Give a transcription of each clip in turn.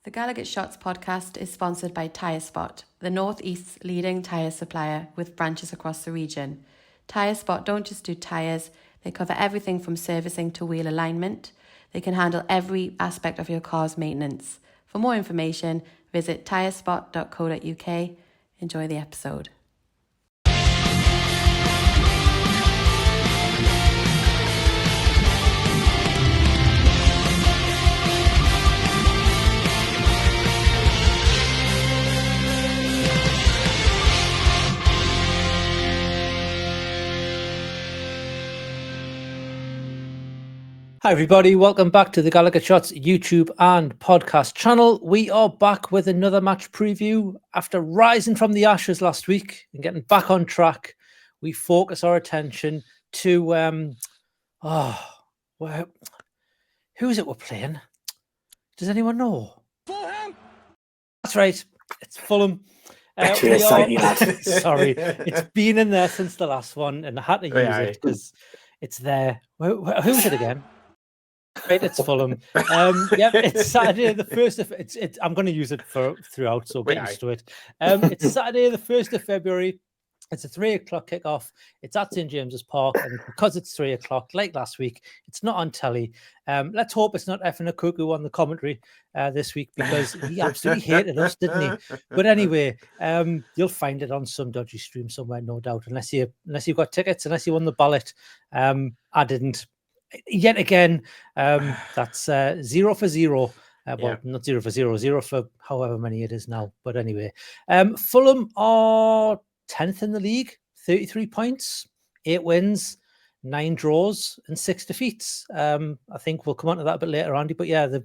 The GallowgateShots podcast is sponsored by Tyre Spot, the North East's leading tyre supplier with branches across the region. Tyre Spot don't just do tyres, they cover everything from servicing to wheel alignment. They can handle every aspect of your car's maintenance. For more information, visit tyrespot.co.uk. Enjoy the episode. Hi everybody, welcome back to the GallowgateShots YouTube and podcast channel. We are back with another match preview. After rising from the ashes last week and getting back on track, we focus our attention to who is it we're playing? Does anyone know? Fulham. That's right, it's Fulham. Sorry, it's been in there since the last one and I had to use it because it's there. Who's it again? Right, it's Fulham. It's Saturday the 1st of I'm going to use it throughout, so get used to it. It's Saturday the 1st of February. It's a 3 o'clock kickoff. It's at St James's Park, and because it's 3 o'clock, like last week, it's not on telly. Let's hope it's not effing a cuckoo on the commentary this week because he absolutely hated us, didn't he? But anyway, you'll find it on some dodgy stream somewhere, no doubt. Unless you've got tickets, unless you won the ballot. I didn't. Yet again, that's 0 for 0. Not 0 for 0, 0 for however many it is now. But anyway, Fulham are 10th in the league, 33 points, 8 wins, 9 draws, and 6 defeats. I think we'll come on to that a bit later, Andy. But yeah, they're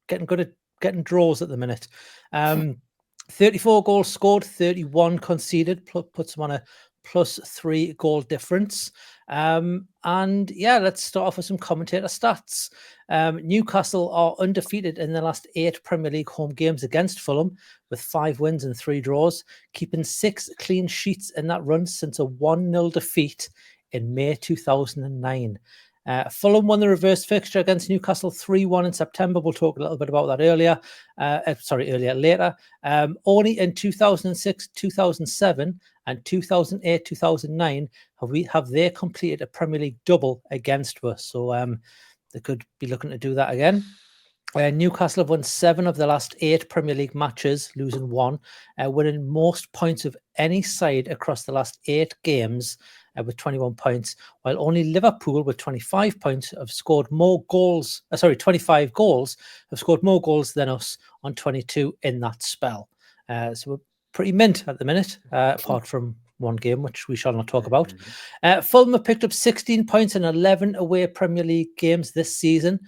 getting good at getting draws at the minute. 34 goals scored, 31 conceded, puts them on a +3 goal difference. And yeah, let's start off with some commentator stats. Newcastle are undefeated in the last 8 Premier League home games against Fulham with 5 wins and 3 draws, keeping 6 clean sheets in that run since a 1-0 defeat in May 2009. Fulham won the reverse fixture against Newcastle 3-1 in September. We'll talk a little bit about that later. Only in 2006, 2007 and 2008, 2009 have they completed a Premier League double against us. So they could be looking to do that again. Newcastle have won 7 of the last 8 Premier League matches, losing 1, winning most points of any side across the last 8 games with 21 points, while only Liverpool with 25 points have scored more goals. 25 goals have scored more goals than us on 22 in that spell. So we're pretty mint at the minute, apart from one game, which we shall not talk about. Fulham have picked up 16 points in 11 away Premier League games this season,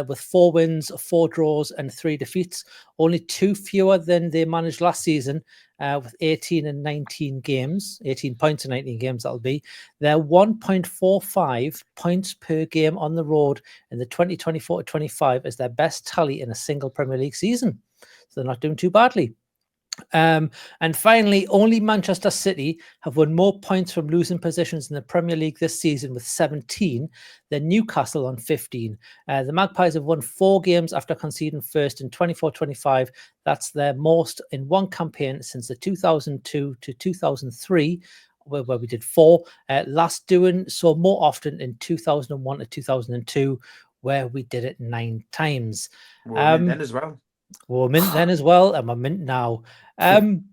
with 4 wins, 4 draws and 3 defeats, only 2 fewer than they managed last season, with 18 and 19 games, 18 points in 19 games, that'll be. They're 1.45 points per game on the road in the 2024-25 is their best tally in a single Premier League season. So they're not doing too badly. And finally, only Manchester City have won more points from losing positions in the Premier League this season with 17 than Newcastle on 15. The Magpies have won 4 games after conceding first in 24-25. That's their most in one campaign since the 2002 to 2003, where we did 4. Last doing so more often in 2001 to 2002, where we did it 9 times. Then as well. We're mint then as well, and we're mint now. Andy,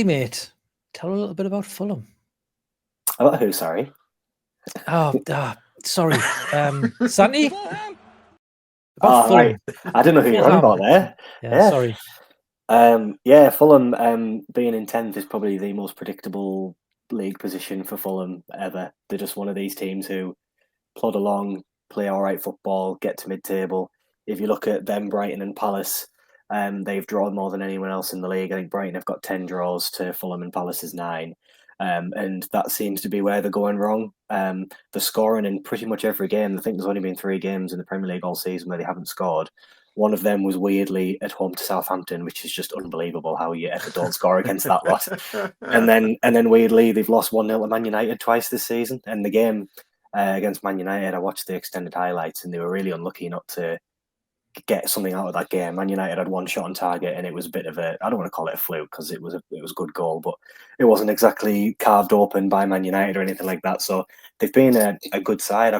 mate, tell a little bit about Fulham. About who, sorry? Sorry. Santi? About Fulham. Right. I don't know who you're on about there. Yeah, sorry. Fulham being in 10th is probably the most predictable league position for Fulham ever. They're just one of these teams who plod along, play all right football, get to mid-table. If you look at them, Brighton and Palace, they've drawn more than anyone else in the league. I think Brighton have got 10 draws to Fulham and Palace's 9. And that seems to be where they're going wrong. They're scoring in pretty much every game. I think there's only been 3 games in the Premier League all season where they haven't scored. One of them was weirdly at home to Southampton, which is just unbelievable how you ever don't score against that lot. And then weirdly, they've lost 1-0 to Man United twice this season. And the game against Man United, I watched the extended highlights and they were really unlucky not to get something out of that game. Man United had one shot on target, and it was a bit of a, I don't want to call it a fluke because it was a good goal, but it wasn't exactly carved open by Man United or anything like that. So they've been a good side.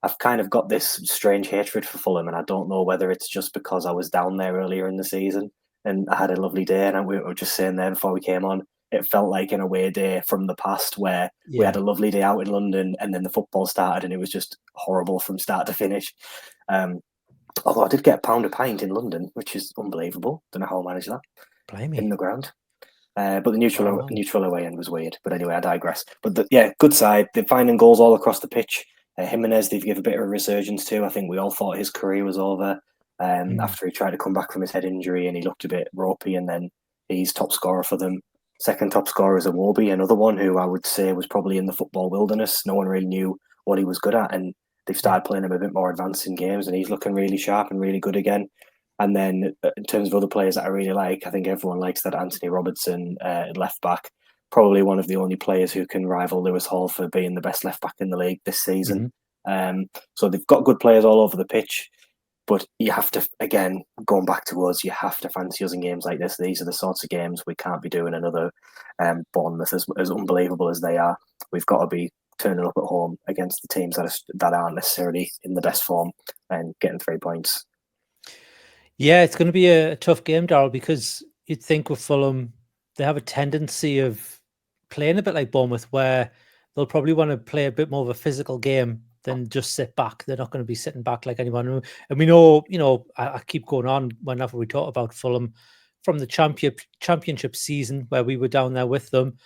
I've kind of got this strange hatred for Fulham, and I don't know whether it's just because I was down there earlier in the season and I had a lovely day, and we were just saying there before we came on, it felt like an away day from the past where we had a lovely day out in London, and then the football started, and it was just horrible from start to finish. Although I did get a pound a pint in London, which is unbelievable. Don't know how I managed that. Blimey. In the ground. But the neutral away end was weird. But anyway, I digress. But good side. They're finding goals all across the pitch. Jimenez, they've given a bit of a resurgence to. I think we all thought his career was over after he tried to come back from his head injury and he looked a bit ropey, and then he's top scorer for them. Second top scorer is Iwobi, another one who I would say was probably in the football wilderness. No one really knew what he was good at, and they've started playing him a bit more advanced in games, and he's looking really sharp and really good again. And then in terms of other players that I really like, I think everyone likes that Anthony Robertson left back. Probably one of the only players who can rival Lewis Hall for being the best left back in the league this season. So they've got good players all over the pitch, but you have to, again, going back to us, you have to fancy us in games like this. These are the sorts of games we can't be doing another Bournemouth as unbelievable as they are. We've got to be turning up at home against the teams that aren't necessarily in the best form and getting 3 points. Yeah, it's going to be a tough game, Daryl, because you'd think with Fulham, they have a tendency of playing a bit like Bournemouth, where they'll probably want to play a bit more of a physical game than just sit back. They're not going to be sitting back like anyone. And we know, I keep going on whenever we talk about Fulham from the championship season where we were down there with them.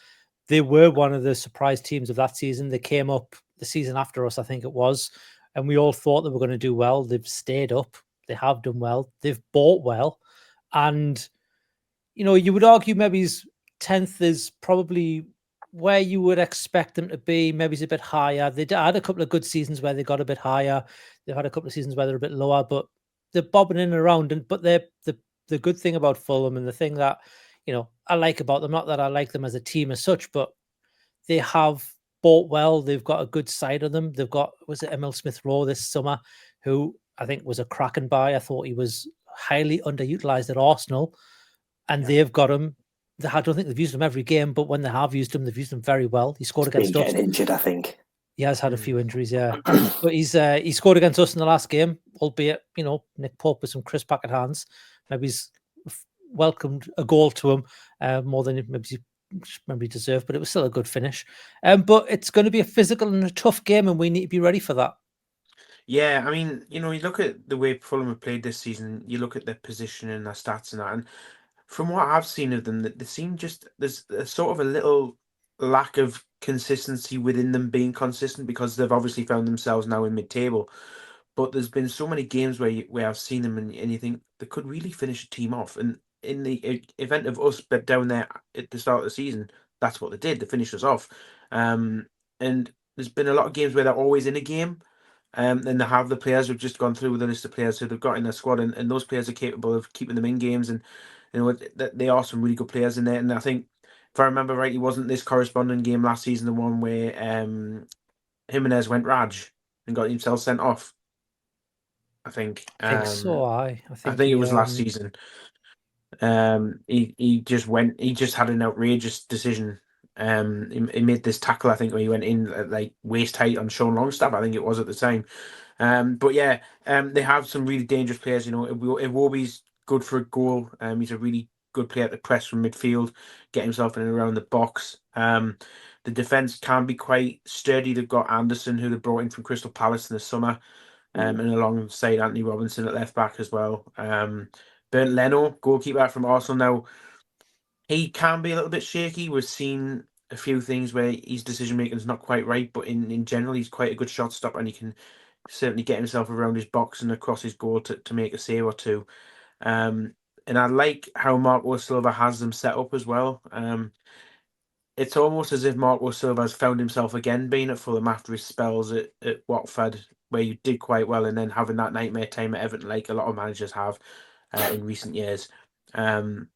They were one of the surprise teams of that season. They came up the season after us, I think it was, and we all thought they were going to do well. They've stayed up. They have done well. They've bought well. And, you would argue maybe his 10th is probably where you would expect them to be. Maybe it's a bit higher. They had a couple of good seasons where they got a bit higher. They've had a couple of seasons where they're a bit lower, but they're bobbing in and around. But the good thing about Fulham, and the thing that, I like about them, not that I like them as a team as such, but they have bought well. They've got a good side of them. They've got, was it Emil Smith-Rowe this summer, who I think was a cracking buy. I thought he was highly underutilized at Arsenal, and they've got him. I don't think they've used him every game, but when they have used him, they've used him very well. He scored against us. Getting injured, I think. He has had a few injuries, yeah. But he scored against us in the last game, albeit, Nick Pope with some crisp packet hands. Maybe he's welcomed a goal to him more than maybe he deserved, but it was still a good finish. But it's going to be a physical and a tough game, and we need to be ready for that. Yeah, I mean, you look at the way Fulham have played this season, you look at their position and their stats and that, and from what I've seen of them, that they seem there's a sort of a little lack of consistency within them being consistent, because they've obviously found themselves now in mid-table. But there's been so many games where I've seen them and you think they could really finish a team off. And in the event of us down there at the start of the season, that's what they did. They finished us off. And there's been a lot of games where they're always in a game. And they have the players who've just gone through with a list of players who they've got in their squad, and those players are capable of keeping them in games. And they are some really good players in there. And I think, if I remember right, it wasn't this corresponding game last season, the one where Jimenez went Raj and got himself sent off. I think So. I think it was last season. He just had an outrageous decision. He made this tackle, I think, where he went in at like waist height on Sean Longstaff, I think it was at the time. But yeah, they have some really dangerous players. Iwobi's good for a goal. He's a really good player at the press from midfield, get himself in and around the box. The defense can be quite sturdy. They've got Anderson, who they brought in from Crystal Palace in the summer, and alongside Anthony Robinson at left back as well. Bernd Leno, goalkeeper from Arsenal. Now, he can be a little bit shaky. We've seen a few things where his decision making is not quite right, but in general, he's quite a good shot stopper, and he can certainly get himself around his box and across his goal to make a save or two. And I like how Marco Silva has them set up as well. It's almost as if Marco Silva has found himself again being at Fulham after his spells at Watford, where you did quite well, and then having that nightmare time at Everton, like a lot of managers have in recent years. And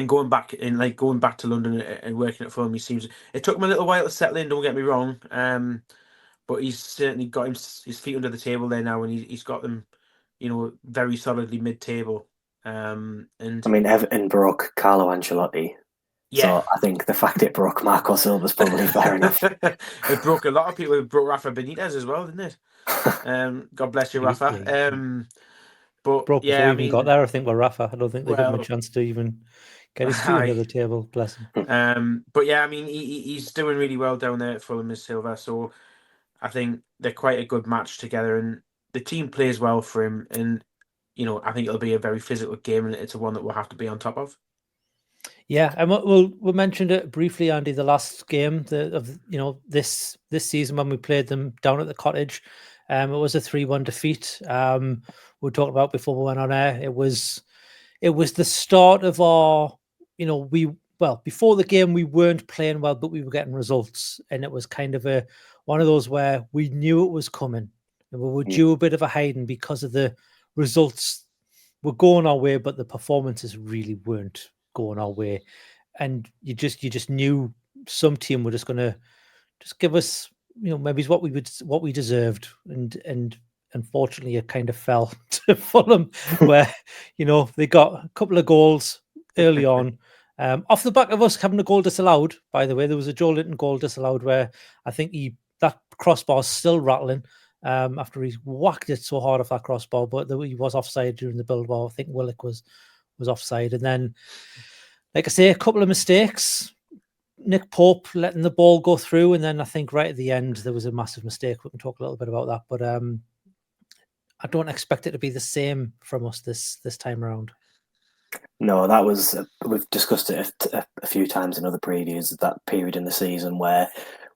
going back to London and working at Fulham, it took him a little while to settle in. Don't get me wrong, but he's certainly got his feet under the table there now, and he's got them very solidly mid-table. And I mean, Everton broke Carlo Ancelotti. yeah, So I think the fact it broke Marco Silva's probably fair enough. It broke a lot of people. It broke Rafa Benitez as well, didn't it? God bless you, Rafa. But Broke before yeah, we I even mean, got there, I think, with Rafa. I don't think they gave him a well, chance to even get his feet under aye. the table, bless him. But yeah, I mean, he's doing really well down there at Fulham as Silva. So I think they're quite a good match together, and the team plays well for him. And I think it'll be a very physical game, and it's one that we'll have to be on top of. Yeah, and we mentioned it briefly, Andy. The last game this season when we played them down at the Cottage, it was a 3-1 defeat. We talked about before we went on air. It was the start of our, before the game we weren't playing well, but we were getting results, and it was kind of one of those where we knew it was coming, and we were due a bit of a hiding because of the results were going our way, but the performances really weren't going our way, and you just knew some team were just going to just give us, maybe what we deserved, and unfortunately it kind of fell to Fulham, where they got a couple of goals early on, off the back of us having a goal disallowed. By the way, there was a Joe Linton goal disallowed where I think that crossbar's still rattling. After he whacked it so hard off that crossbar, but he was offside during the build. Well, I think Willock was offside, and then, like I say, a couple of mistakes. Nick Pope letting the ball go through, and then I think right at the end there was a massive mistake. We can talk a little bit about that, but I don't expect it to be the same from us this time around. No, that was we've discussed it a few times in other previews. That period in the season where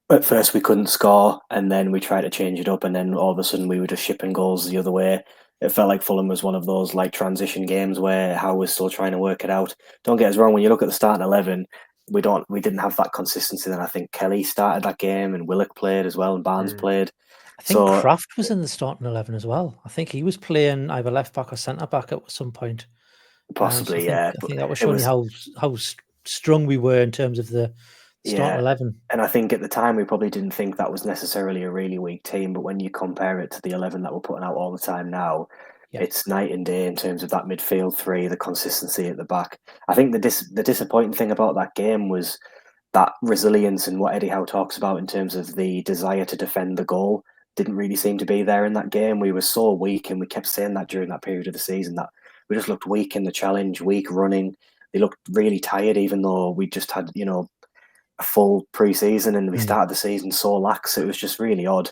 at first we couldn't score, and then we tried to change it up, and then all of a sudden we were just shipping goals the other way. It felt like Fulham was one of those like transition games where Howe was still trying to work it out. Don't get us wrong, when you look at the starting 11, we didn't have that consistency. Then I think Kelly started that game, and Willock played as well, and Barnes played. I think Kraft was in the starting 11 as well. I think he was playing either left back or centre back at some point. Possibly, so yeah. I think that was showing how strong we were in terms of the starting 11. And I think at the time we probably didn't think that was necessarily a really weak team, but when you compare it to the 11 that we're putting out all the time now, it's night and day in terms of that midfield three, the consistency at the back. I think the disappointing thing about that game was that resilience and what Eddie Howe talks about in terms of the desire to defend the goal didn't really seem to be there in that game. We were so weak, and we kept saying that during that period of the season, that we just looked weak in the challenge, weak running. They looked really tired, even though we just had, a full pre-season, and we started the season so lax. It was just really odd.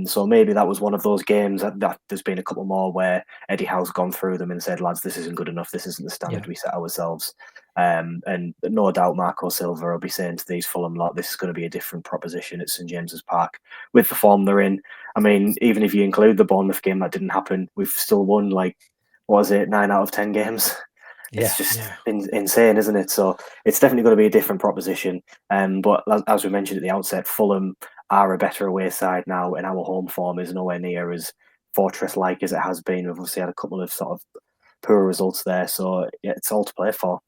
So maybe that was one of those games that there's been a couple more where Eddie Howe's gone through them and said, lads, this isn't good enough. This isn't the standard we set ourselves. And no doubt Marco Silva will be saying to these Fulham lot, this is going to be a different proposition at St James's Park with the form they're in. I mean, even if you include the Bournemouth game that didn't happen, we've still won 9 out of 10 games. It's just insane, isn't it? So it's definitely going to be a different proposition. But as we mentioned at the outset, Fulham are a better away side now, and our home form is nowhere near as fortress-like as it has been. We've obviously had a couple of sort of poor results there, so it's all to play for.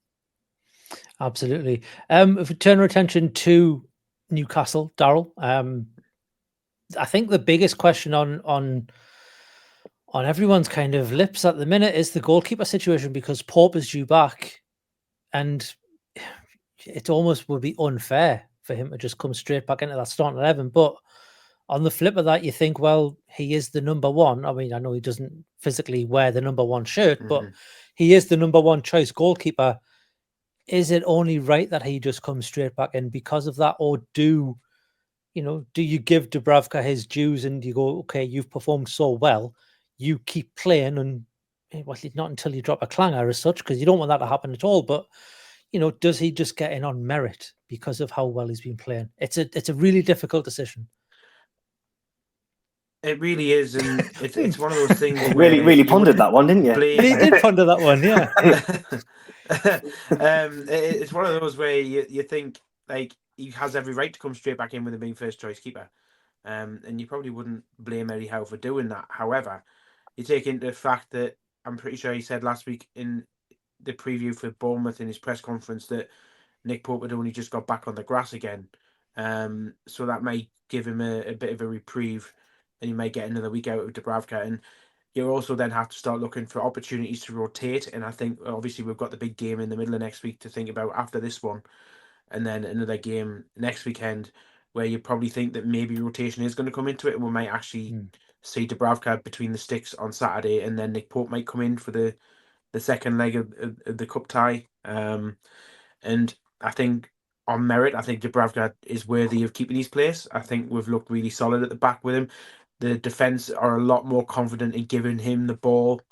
Absolutely. If we turn our attention to Newcastle, Daryl, I think the biggest question on everyone's kind of lips at the minute is the goalkeeper situation, because Pope is due back, and it almost would be unfair for him to just come straight back into that starting 11. But on the flip of that, you think, well, he is the number one. I mean, I know he doesn't physically wear the number one shirt, but he is the number one choice goalkeeper. Is it only right that he just comes straight back in because of that? Or do you give Dubravka his dues and you go, okay, you've performed so well, you keep playing, and not until you drop a clanger as such, because you don't want that to happen at all. But does he just get in on merit because of how well he's been playing? It's a really difficult decision. It really is, and it's one of those things. Really pondered that one, didn't you? He did ponder that one, yeah. It's one of those where you think he has every right to come straight back in with him being first choice keeper, and you probably wouldn't blame Eddie Howe for doing that. However, you take into the fact that I'm pretty sure he said last week in the preview for Bournemouth in his press conference that Nick Pope had only just got back on the grass again, so that might give him a bit of a reprieve, and he might get another week out of Dubravka. And you also then have to start looking for opportunities to rotate. And I think obviously we've got the big game in the middle of next week to think about after this one, and then another game next weekend where you probably think that maybe rotation is going to come into it, and we might actually see Dubravka between the sticks on Saturday, and then Nick Pope might come in for the second leg of the cup tie. And I think on merit, I think Dubravka is worthy of keeping his place. I think we've looked really solid at the back with him. The defence are a lot more confident in giving him the ball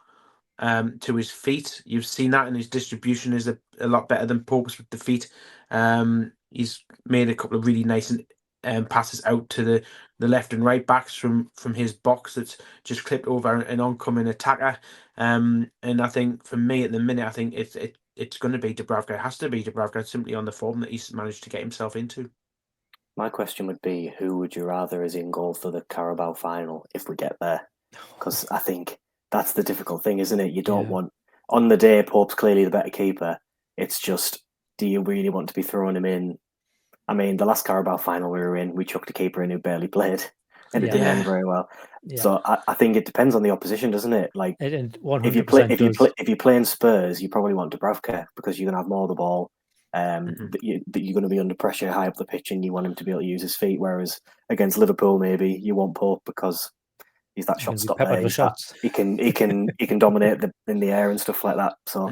to his feet. You've seen that, and his distribution is a lot better than Pope's with the feet. He's made a couple of really nice passes out to the left and right backs from his box that's just clipped over an oncoming attacker. And I think for me at the minute, I think it's going to be Dubravka. It has to be Dubravka, simply on the form that he's managed to get himself into. My question would be, who would you rather is in goal for the Carabao final if we get there? Because I think that's the difficult thing, isn't it? You don't want, on the day, Pope's clearly the better keeper. It's just, do you really want to be throwing him in? I mean, the last Carabao final we were in, we chucked a keeper in who barely played, and it didn't end very well. Yeah. So I think it depends on the opposition, doesn't it? Like, it 100% if you play in Spurs, you probably want Dubravka because you're going to have more of the ball. That you're going to be under pressure high up the pitch, and you want him to be able to use his feet. Whereas against Liverpool, maybe you want Pope because he's that shot stopper. He can dominate in the air and stuff like that. So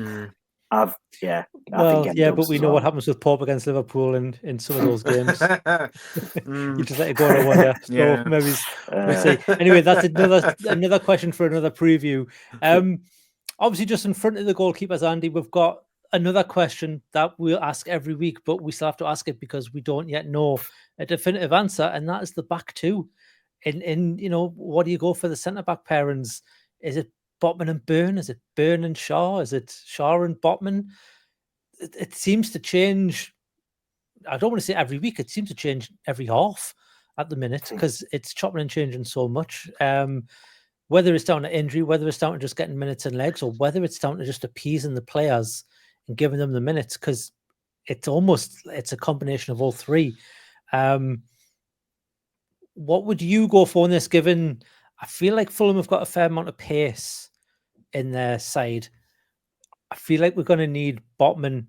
I think but we know what happens with Pope against Liverpool in some of those games. You just let it go on a wonder. So maybe we'll see. Anyway, that's another question for another preview. Obviously, just in front of the goalkeepers, Andy, we've got another question that we'll ask every week, but we still have to ask it because we don't yet know a definitive answer, and that is the back two. In what do you go for the centre back pairings? Is it Botman and Byrne? Is it Byrne and Shaw? Is it Shaw and Botman? It seems to change. I don't want to say every week. It seems to change every half at the minute because it's chopping and changing so much. Whether it's down to injury, whether it's down to just getting minutes and legs, or whether it's down to just appeasing the players and giving them the minutes, because it's a combination of all three. What would you go for in this, given I feel like Fulham have got a fair amount of pace in their side? I feel like we're going to need Botman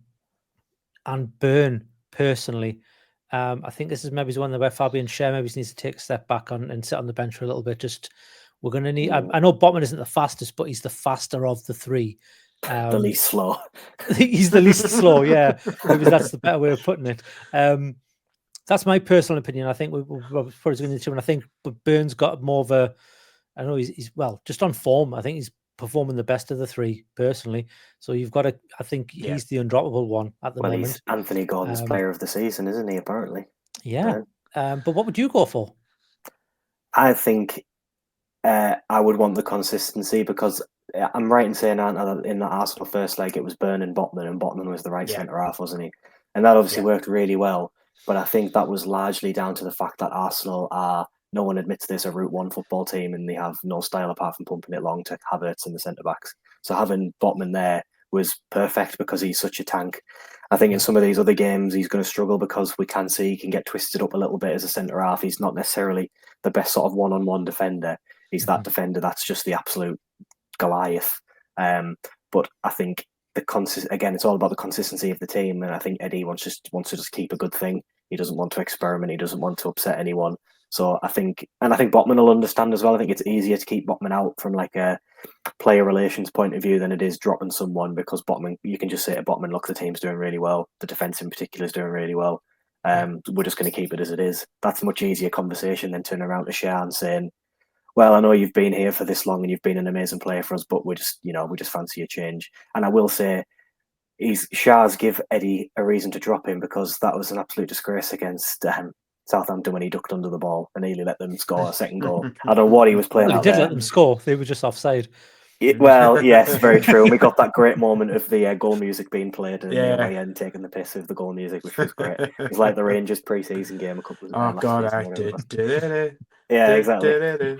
and Byrne personally. I think this is maybe one where Fabian Schär maybe needs to take a step back and sit on the bench for a little bit. We're going to need. I know Botman isn't the fastest, but he's the faster of the three. The least slow. He's the least slow. Yeah, maybe that's the better way of putting it. That's my personal opinion. I think we're probably going to need to. And I think Byrne's got more of a. I know he's just on form. I think he's performing the best of the three personally. So you've got to. I think he's the undroppable one at the moment. He's Anthony Gordon's player of the season, isn't he? Apparently. Yeah. But what would you go for? I think I would want the consistency because I'm right in saying in the Arsenal first leg it was Byrne and Botman was the right centre half, wasn't he? And that obviously worked really well. But I think that was largely down to the fact that Arsenal are, no one admits this, a Route 1 football team, and they have no style apart from pumping it long to Havertz and the centre-backs. So having Botman there was perfect because he's such a tank. I think in some of these other games he's going to struggle because we can see he can get twisted up a little bit as a centre-half. He's not necessarily the best sort of one-on-one defender. He's that defender that's just the absolute Goliath. But I think it's all about the consistency of the team, and I think Eddie wants to just keep a good thing. He doesn't want to experiment. He doesn't want to upset anyone. So I think Botman will understand as well. I think it's easier to keep Botman out from like a player relations point of view than it is dropping someone, because Botman, you can just say to Botman, look, the team's doing really well. The defence in particular is doing really well. We're just going to keep it as it is. That's a much easier conversation than turning around to Schär and saying, well, I know you've been here for this long and you've been an amazing player for us, but we just fancy a change. And I will say, Schär's give Eddie a reason to drop him, because that was an absolute disgrace against Southampton when he ducked under the ball and nearly let them score a second goal. I don't know what he was playing out there. He did let them score. They were just offside. Well, yes, very true. And we got that great moment of the goal music being played and taking the piss of the goal music, which was great. It's like the Rangers pre-season game a couple of times. Oh God, I did. Yeah, exactly.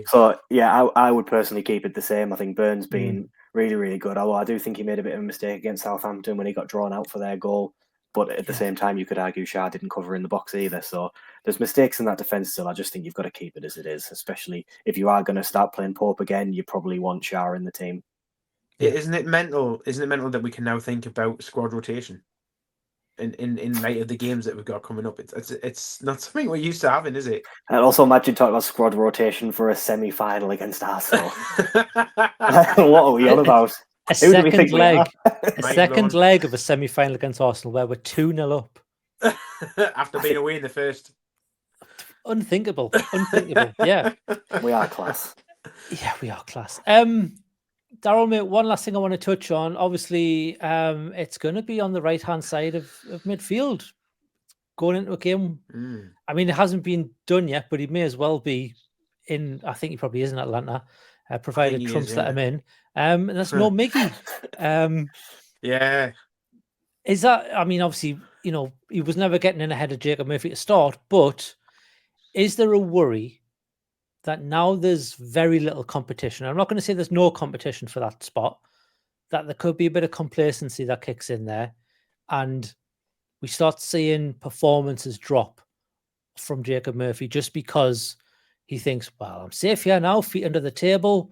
So yeah, I would personally keep it the same. I think Byrne's been really, really good. Although I do think he made a bit of a mistake against Southampton when he got drawn out for their goal. but at the same time, you could argue Shah didn't cover in the box either. So there's mistakes in that defence still. I just think you've got to keep it as it is, especially if you are going to start playing Pope again. You probably want Shah in the team. Yeah. Isn't it mental that we can now think about squad rotation in light of the games that we've got coming up? It's not something we're used to having, is it? And also imagine talking about squad rotation for a semi-final against Arsenal. What are we on about? A Who do we second think we leg. are? A second leg of a semi-final against Arsenal where we're 2-0 up. After being away in the first. Unthinkable. Yeah. We are class. Yeah, we are class. Daryl, mate, one last thing I want to touch on. Obviously, it's going to be on the right-hand side of midfield going into a game. I mean, it hasn't been done yet, but he may as well be in. I think he probably is in Atlanta, provided Trump's let him in. And that's no Miggy. Yeah. Is that, I mean, obviously, you know, he was never getting in ahead of Jacob Murphy to start, but is there a worry that now there's very little competition? I'm not going to say there's no competition for that spot, that there could be a bit of complacency that kicks in there, and we start seeing performances drop from Jacob Murphy just because he thinks, well, I'm safe here now, feet under the table.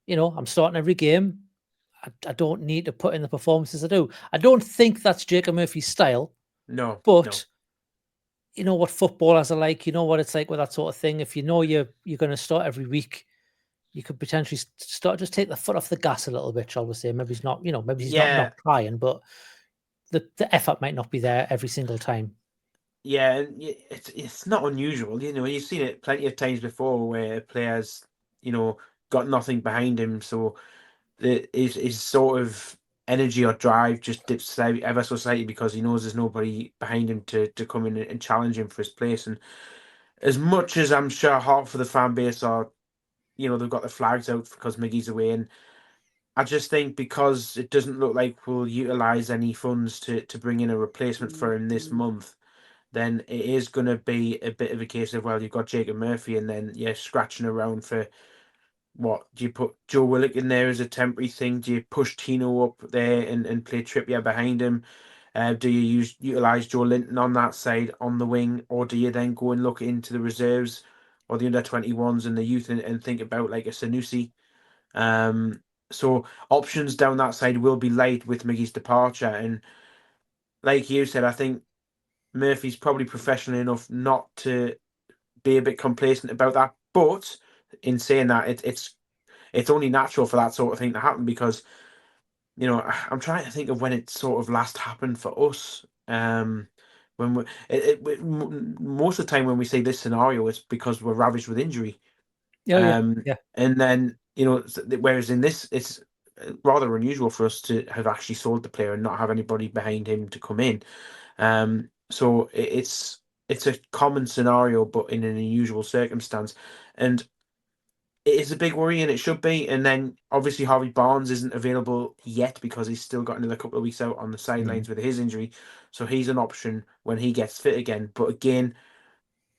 You know, I'm starting every game. I don't need to put in the performances I do. I don't think that's Jacob Murphy's style. No. But you know what footballers are like. You know what it's like with that sort of thing. If you know you're going to start every week, you could potentially just take the foot off the gas a little bit, shall we say. Maybe he's not, you know, maybe he's not trying, but the effort might not be there every single time. Yeah, it's not unusual. You know, you've seen it plenty of times before where players, you know, got nothing behind him, so his sort of energy or drive just dips ever so slightly because he knows there's nobody behind him to come in and challenge him for his place. And as much as I'm sure half of the fan base are, you know, they've got the flags out because Miggy's away, and I just think because it doesn't look like we'll utilise any funds to bring in a replacement for him this month, then it is going to be a bit of a case of, well, you've got Jacob Murphy and then you're scratching around for, what, do you put Joe Willock in there as a temporary thing? Do you push Tino up there and play Trippier behind him? Do you utilise Joe Linton on that side, on the wing? Or do you then go and look into the reserves or the under-21s and the youth and think about like a Sanusi? So options down that side will be light with Miggy's departure. And like you said, I think Murphy's probably professional enough not to be a bit complacent about that. But in saying that, it's only natural for that sort of thing to happen because, you know, I'm trying to think of when it sort of last happened for us. When most of the time when we say this scenario, it's because we're ravaged with injury. And then, you know, whereas in this, it's rather unusual for us to have actually sold the player and not have anybody behind him to come in. So it's a common scenario, but in an unusual circumstance. And it is a big worry, and it should be. And then obviously Harvey Barnes isn't available yet because he's still got another couple of weeks out on the sidelines with his injury. So he's an option when he gets fit again. But again,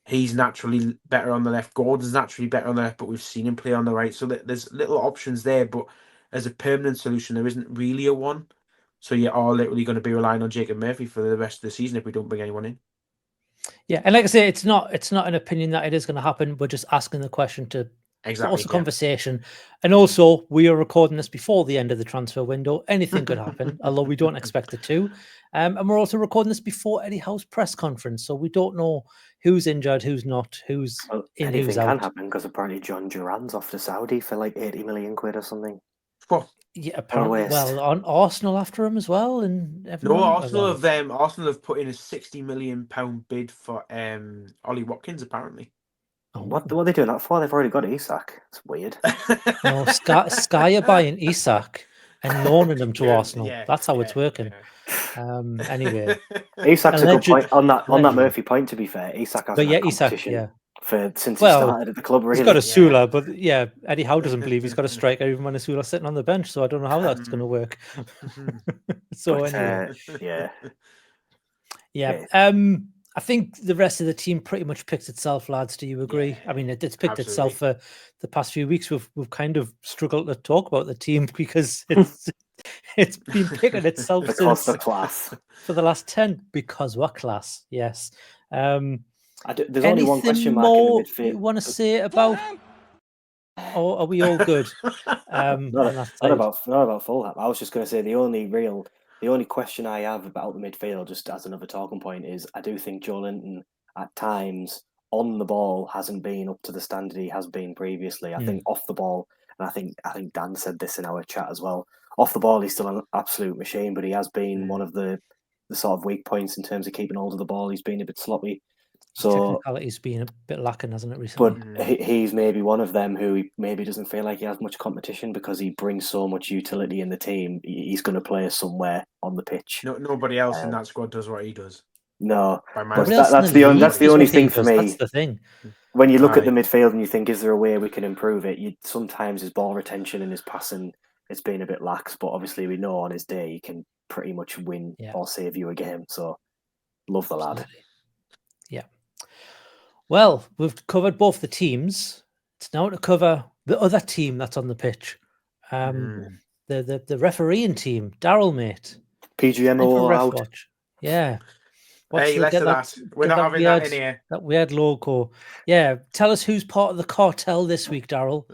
he's naturally better on the left. Gordon's naturally better on the left, but we've seen him play on the right. So there's little options there, but as a permanent solution, there isn't really a one. So you are literally going to be relying on Jacob Murphy for the rest of the season if we don't bring anyone in. Yeah, and like I say, it's not an opinion that it is going to happen. We're just asking the question to force a conversation. And also, we are recording this before the end of the transfer window. Anything could happen, although we don't expect it to. And we're also recording this before Eddie Howe's press conference, so we don't know who's injured, who's not, who's in, who's out. Anything can happen because apparently John Duran's off to Saudi for like 80 million quid or something. What? Yeah, apparently. Well, on Arsenal after him as well, and everyone. No, Arsenal have put in a £60 million bid for Ollie Watkins. Apparently. Oh. What are they doing that for? They've already got Isak. It's weird. No, Sky are buying Isak and loaning them to Arsenal. That's how it's working. Yeah. Anyway, Isak's a good point on that Murphy point. To be fair, Isak has competition. Since he started at the club, really. He's got a Sula, but Eddie Howe doesn't believe he's got a striker even when Sula's sitting on the bench, so I don't know how that's going to work. Anyway. I think the rest of the team pretty much picked itself, lads. Do you agree? Yeah, I mean, it's picked itself for the past few weeks. We've kind of struggled to talk about the team because It's been picking itself Because since the class. for the last 10 because we're class. Yes. There's only one question mark in the more midfield. you want to say about? Or are we all good? On that side. Not about Fulham. I was just going to say the only question I have about the midfield, just as another talking point, is I do think Joe Linton at times on the ball hasn't been up to the standard he has been previously. I think off the ball, and I think Dan said this in our chat as well. Off the ball, he's still an absolute machine, but he has been one of the sort of weak points in terms of keeping hold of the ball. He's been a bit sloppy. So technicality's been a bit lacking, hasn't it, recently? But he's maybe one of them who maybe doesn't feel like he has much competition because he brings so much utility in the team. He's going to play somewhere on the pitch. Nobody else in that squad does what he does. No, But that's the only thing for me. That's the thing. When you look at the midfield and you think, is there a way we can improve it? Sometimes his ball retention and his passing, it's been a bit lax. But obviously, we know on his day he can pretty much win or save you a game. So, love the lad. Yeah. Well, we've covered both the teams. It's now to cover the other team that's on the pitch. The refereeing team, Daryl, mate. PGMO out. Watch. Yeah. Hey, less of that. We're not having that in here. That weird logo. Yeah. Tell us who's part of the cartel this week, Daryl.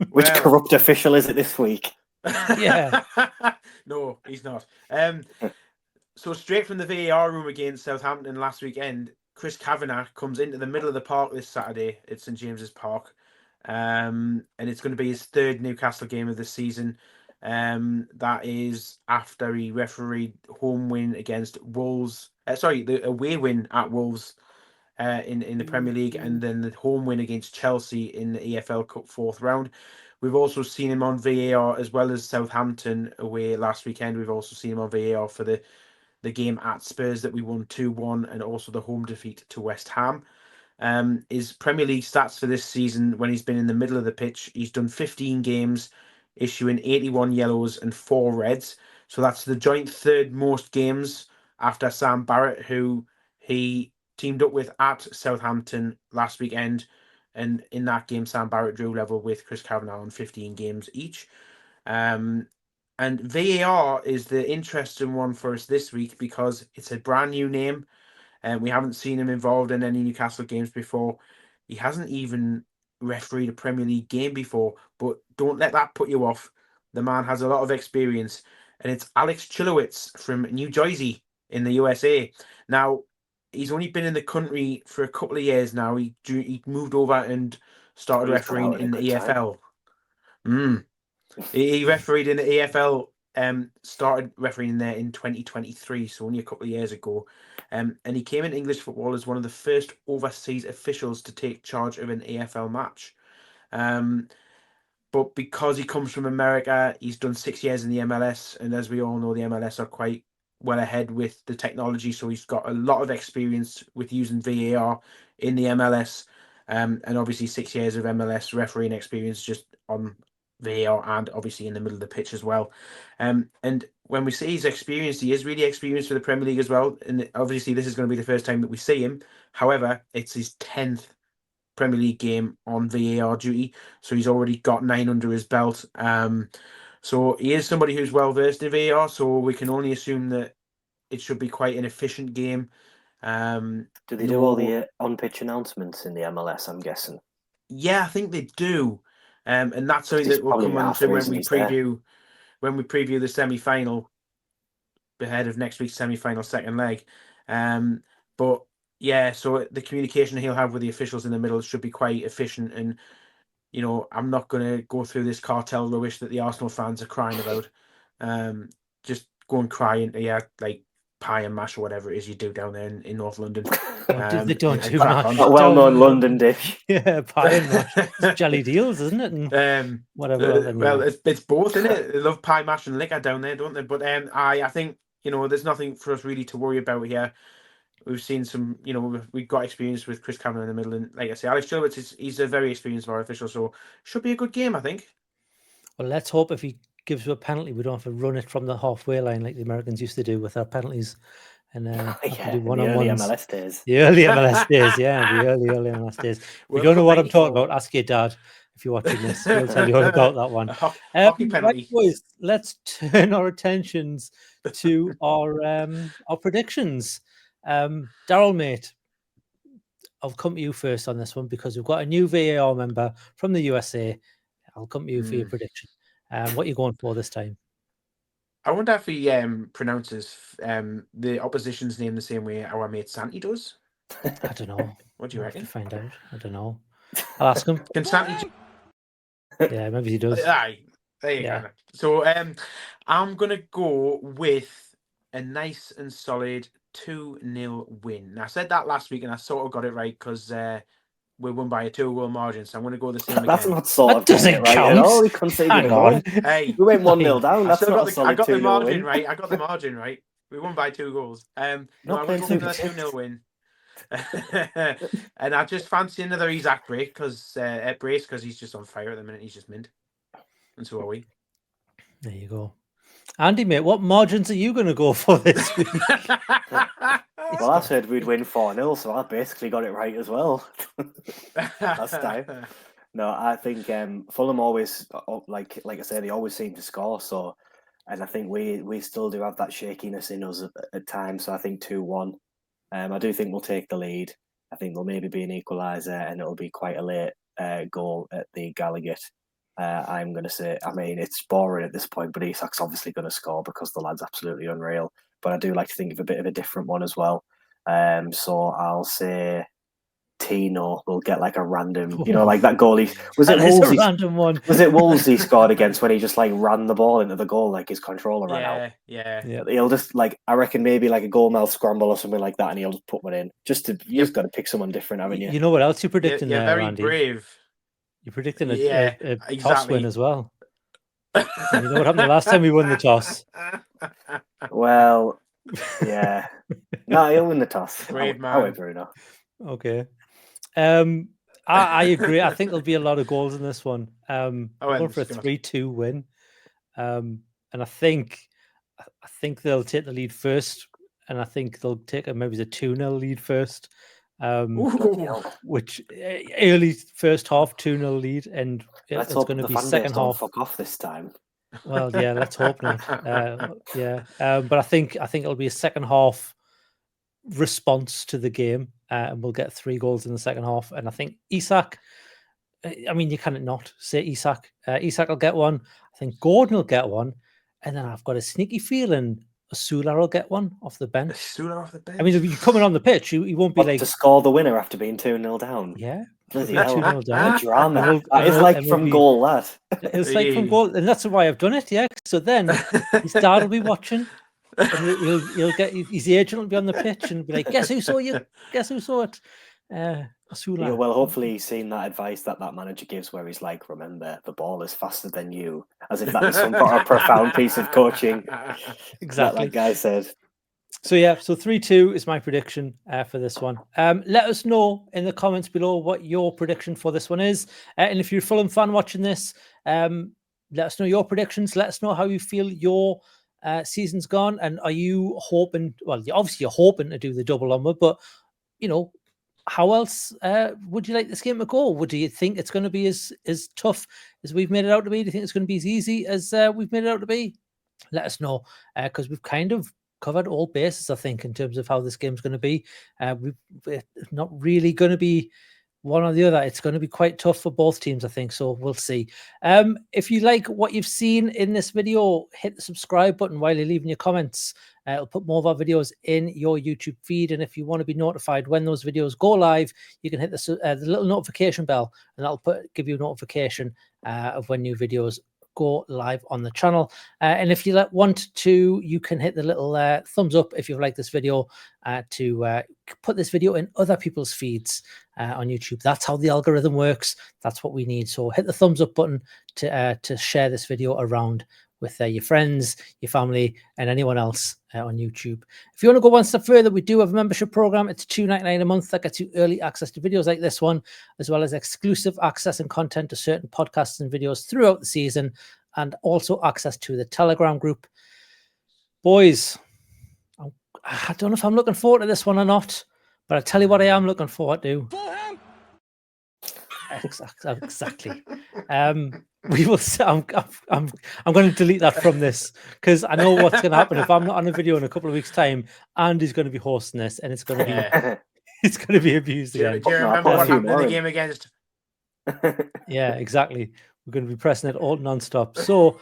Which corrupt official is it this week? Yeah. No, he's not. So straight from the VAR room against Southampton last weekend, Chris Kavanagh comes into the middle of the park this Saturday at St James's Park. And it's going to be his third Newcastle game of the season. That is after he refereed home win against Wolves. The away win at Wolves in the Premier League, and then the home win against Chelsea in the EFL Cup 4th round. We've also seen him on VAR as well as Southampton away last weekend. We've also seen him on VAR for the game at Spurs that we won 2-1, and also the home defeat to West Ham. His Premier League stats for this season, when he's been in the middle of the pitch, he's done 15 games, issuing 81 yellows and 4 reds. So that's the joint third most games after Sam Barrett, who he teamed up with at Southampton last weekend. And in that game, Sam Barrett drew level with Chris Kavanagh on 15 games each. And VAR is the interesting one for us this week because it's a brand new name. And we haven't seen him involved in any Newcastle games before. He hasn't even refereed a Premier League game before, but don't let that put you off. The man has a lot of experience, and it's Alex Chilowitz from New Jersey in the USA. Now, he's only been in the country for a couple of years now. He moved over and started refereeing in the EFL. He refereed in the EFL, started refereeing there in 2023, so only a couple of years ago. And he came in English football as one of the first overseas officials to take charge of an EFL match. But because he comes from America, he's done 6 years in the MLS. And as we all know, the MLS are quite well ahead with the technology. So he's got a lot of experience with using VAR in the MLS. And obviously 6 years of MLS refereeing experience just on VAR and obviously in the middle of the pitch as well. And when we say he's experienced, he is really experienced for the Premier League as well. And obviously this is going to be the first time that we see him. However, it's his 10th Premier League game on VAR duty. So he's already got 9 under his belt. So he is somebody who's well versed in VAR. So we can only assume that it should be quite an efficient game. Do they do all the on-pitch announcements in the MLS, I'm guessing? Yeah, I think they do. And that's something that we'll come on to when we preview the semi-final ahead of next week's semi-final second leg. But yeah, so the communication he'll have with the officials in the middle should be quite efficient. And, you know, I'm not going to go through this cartel rubbish that the Arsenal fans are crying about. Just go and cry into like pie and mash or whatever it is you do down there in North London. They don't do mash. A well-known London dish. Yeah, pie and mash. It's jelly deals, isn't it? And whatever. Well, it's both, isn't it? They love pie, mash and liquor down there, don't they? But I think, you know, there's nothing for us really to worry about here. We've seen some, you know, we've got experience with Chris Kavanagh in the middle. And like I say, Alex Chilowitz, he's a very experienced VAR official, so should be a good game, I think. Well, let's hope if he gives you a penalty, we don't have to run it from the halfway line like the Americans used to do with our penalties. And do one-on-ones. The early MLS days, yeah, the early MLS days. If you don't know what I'm talking about, ask your dad. if you're watching this. He'll tell you all about that one. Hockey penalty. Right, boys, let's turn our attentions to our predictions. Daryl, mate, I'll come to you first on this one because we've got a new VAR member from the USA. I'll come to you for your prediction. What are you going for this time? I wonder if he pronounces the opposition's name the same way our mate Santi does. I don't know. What do you I'll have reckon? to find out. I don't know. I'll ask him. Can Santi? Yeah, maybe he does. Aye, there you go. So I'm gonna go with a nice and solid 2-0 win. Now, I said that last week, and I sort of got it right because we won by a 2-goal margin. So I'm going to go the same That's again. not sort of doesn't right count. at all. We conceded Hang a goal. on. Hey, We went 1-0 down. That's I not a solid got the 2-0 margin win. right. I got the margin right. We won by 2 goals. No, Not I'm playing going to go for super that 2-0 win. And I just fancy another Isaac break because he's just on fire at the minute. He's just mint, and so are we. There you go. Andy, mate, what margins are you going to go for this week? Well, I said we'd win 4-0, so I basically got it right as well. Last time. No, I think Fulham always, like I said, they always seem to score. So, and I think we still do have that shakiness in us at times. So I think 2-1. I do think we'll take the lead. I think there'll maybe be an equaliser, and it'll be quite a late goal at the Gallowgate. I'm going to say, I mean, it's boring at this point, but Isak's obviously going to score because the lad's absolutely unreal. But I do like to think of a bit of a different one as well. So I'll say Tino will get like a random, like that goal. Was it Wolves? A random one. Was it Wolves he scored against when he just like ran the ball into the goal, like his controller ran out? Yeah. He'll just I reckon maybe like a goal mouth scramble or something like that, and he'll just put one in. You've got to pick someone different, haven't you? You know what else you're predicting You're there, very Andy? brave. You're predicting a exactly. toss win as well. And you know what happened the last time we won the toss? Well, yeah. No, he'll win the toss. Brave man. However, Bruno. Okay. I agree. I think there'll be a lot of goals in this one. I'm going for a 3-2 win. And I think they'll take the lead first. And I think they'll take maybe a 2-0 lead first. Which early first half 2-0 lead, and it's going to be second half. Fuck off this time. Well, yeah, let's hope not. But I think it'll be a second half response to the game, and we'll get 3 goals in the second half. And I think Isak. I mean, you cannot not say Isak. Isak will get one. I think Gordon will get one, and then I've got a sneaky feeling Asula will get one off the bench. Asula off the bench. I mean, if you're coming on the pitch, he won't be like to score the winner after being 2-0 down. Yeah, bloody 2-0 down. Drama. It's like from goal, that. It's like from goal, and that's why I've done it. Yeah. So then his dad will be watching, and he'll get his agent will be on the pitch and be like, "Guess who saw you? Guess who saw it?" Asula. Yeah, well, hopefully he's seen that advice that manager gives, where he's like, "Remember, the ball is faster than you," as if that was some sort of profound piece of coaching. Exactly, that guy said. So 3-2 is my prediction for this one. Let us know in the comments below what your prediction for this one is, and if you're a Fulham fan watching this, let us know your predictions. Let us know how you feel your season's gone, and are you hoping? Well, obviously you're hoping to do the double onward, but how else would you like this game to go? Do you think it's going to be as tough as we've made it out to be? Do you think it's going to be as easy as we've made it out to be? Let us know, because we've kind of covered all bases, I think, in terms of how this game's going to be. We're not really going to be one or the other. It's going to be quite tough for both teams, I think. So we'll see. If you like what you've seen in this video, hit the subscribe button while you're leaving your comments. It'll put more of our videos in your YouTube feed. And if you want to be notified when those videos go live, you can hit the little notification bell, and that'll give you a notification of when new videos go live on the channel. And if you want to, you can hit the little thumbs up if you like this video to put this video in other people's feeds on YouTube. That's how the algorithm works. That's what we need. So hit the thumbs up button to share this video around with your friends, your family, and anyone else on YouTube. If you want to go one step further, we do have a membership program. It's $2.99 a month that gets you early access to videos like this one, as well as exclusive access and content to certain podcasts and videos throughout the season, and also access to the Telegram group. Boys, I don't know if I'm looking forward to this one or not, but I tell you what I am looking forward to. Exactly. We will. I'm going to delete that from this because I know what's going to happen if I'm not on a video in a couple of weeks' time. Andy's going to be hosting this, and it's going to be it's going to be abused again. Do you remember what happened in the game against? Yeah, exactly. We're going to be pressing it all non-stop. So,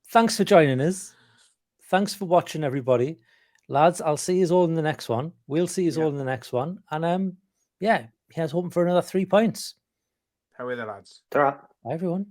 thanks for joining us. Thanks for watching, everybody. Lads, I'll see you all in the next one. We'll see you all in the next one. And here's hoping for another 3 points. How are the lads? Ta-ra. Bye, everyone.